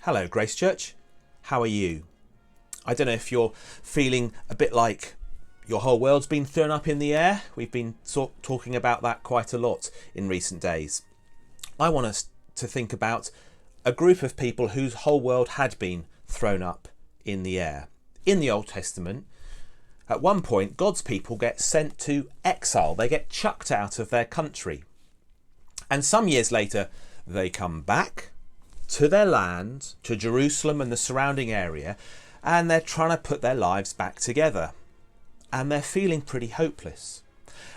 Hello, Grace Church. How are you? I don't know if you're feeling a bit like your whole world's been thrown up in the air. We've been talking about that quite a lot in recent days. I want us to think about a group of people whose whole world had been thrown up in the air. In the Old Testament, at one point, God's people get sent to exile. They get chucked out of their country. And some years later, they come back to their land, to Jerusalem and the surrounding area, and they're trying to put their lives back together. And they're feeling pretty hopeless.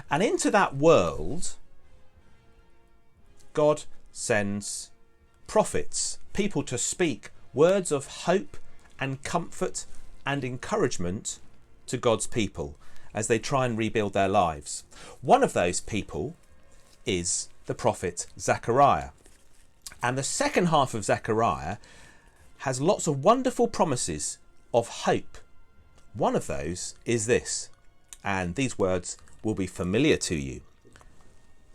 And into that world, God sends prophets, people to speak words of hope and comfort and encouragement to God's people as they try and rebuild their lives. One of those people is the prophet Zechariah. And the second half of Zechariah has lots of wonderful promises of hope. One of those is this, and these words will be familiar to you.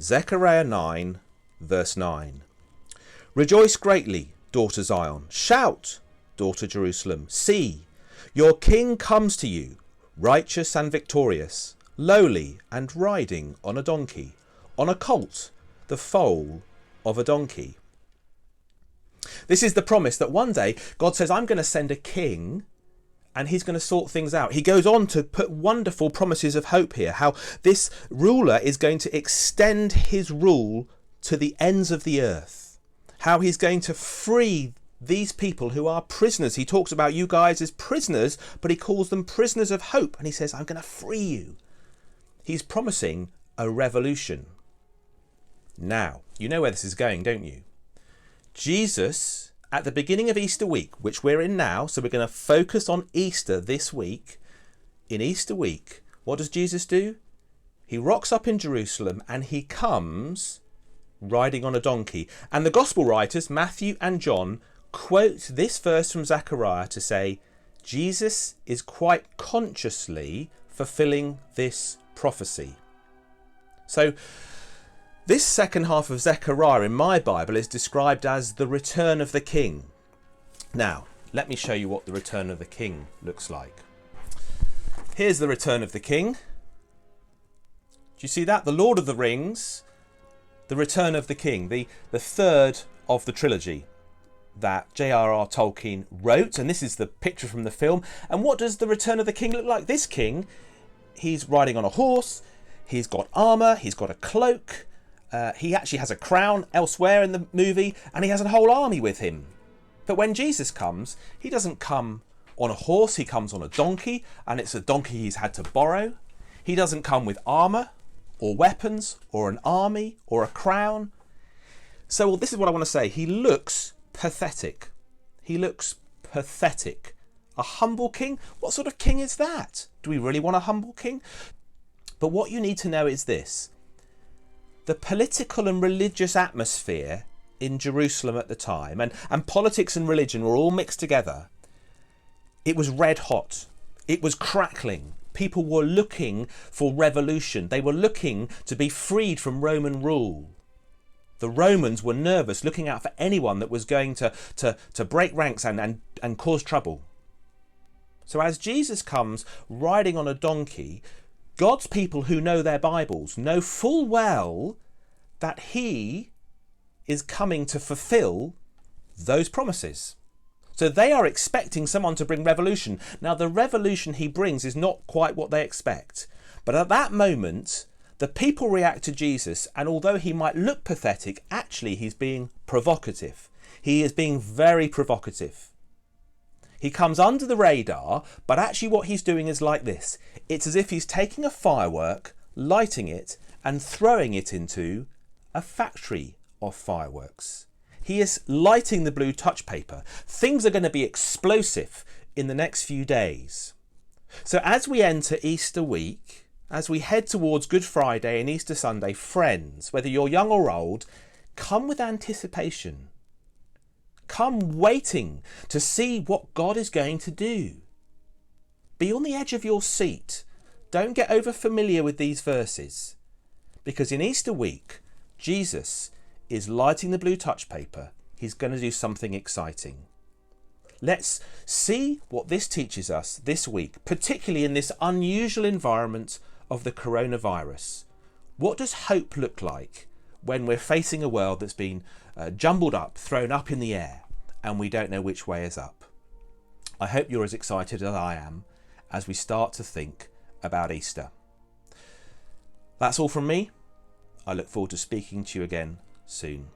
Zechariah 9, verse 9. Rejoice greatly, daughter Zion. Shout, daughter Jerusalem. See, your king comes to you, righteous and victorious, lowly and riding on a donkey, on a colt, the foal of a donkey. This is the promise that one day God says, I'm going to send a king and he's going to sort things out. He goes on to put wonderful promises of hope here, how this ruler is going to extend his rule to the ends of the earth, how he's going to free these people who are prisoners. He talks about you guys as prisoners, but he calls them prisoners of hope. And he says, I'm going to free you. He's promising a revolution. Now, you know where this is going, don't you? Jesus, at the beginning of Easter week, which we're in now, so we're going to focus on Easter this week. In Easter week, what does Jesus do? He rocks up in Jerusalem and he comes riding on a donkey. And the gospel writers, Matthew and John, quote this verse from Zechariah to say, Jesus is quite consciously fulfilling this prophecy. So, this second half of Zechariah in my Bible is described as the return of the king. Now, let me show you what the return of the king looks like. Here's the return of the king. Do you see that? The Lord of the Rings, the return of the king, the third of the trilogy that J.R.R. Tolkien wrote. And this is the picture from the film. And what does the return of the king look like? This king, he's riding on a horse. He's got armour. He's got a cloak. He actually has a crown elsewhere in the movie, and he has a whole army with him. But when Jesus comes, he doesn't come on a horse, he comes on a donkey, and it's a donkey he's had to borrow. He doesn't come with armour, or weapons, or an army, or a crown. So this is what I want to say. He looks pathetic. He looks pathetic. A humble king? What sort of king is that? Do we really want a humble king? But what you need to know is this. The political and religious atmosphere in Jerusalem at the time, and politics and religion were all mixed together. It was red hot. It was crackling. People were looking for revolution. They were looking to be freed from Roman rule. The Romans were nervous, looking out for anyone that was going to break ranks and cause trouble. So as Jesus comes riding on a donkey, God's people who know their Bibles know full well that he is coming to fulfill those promises. So they are expecting someone to bring revolution. Now, the revolution he brings is not quite what they expect. But at that moment, the people react to Jesus, and although he might look pathetic, actually he's being provocative. He is being very provocative. He comes under the radar, but actually what he's doing is like this. It's as if he's taking a firework, lighting it, and throwing it into a factory of fireworks. He is lighting the blue touch paper. Things are going to be explosive in the next few days. So as we enter Easter week, as we head towards Good Friday and Easter Sunday, friends, whether you're young or old, come with anticipation. Come waiting to see what God is going to do. Be on the edge of your seat. Don't get over familiar with these verses. Because in Easter week, Jesus is lighting the blue touch paper. He's going to do something exciting. Let's see what this teaches us this week, particularly in this unusual environment of the coronavirus. What does hope look like when we're facing a world that's been jumbled up, thrown up in the air, and we don't know which way is up? I hope you're as excited as I am as we start to think about Easter. That's all from me. I look forward to speaking to you again soon.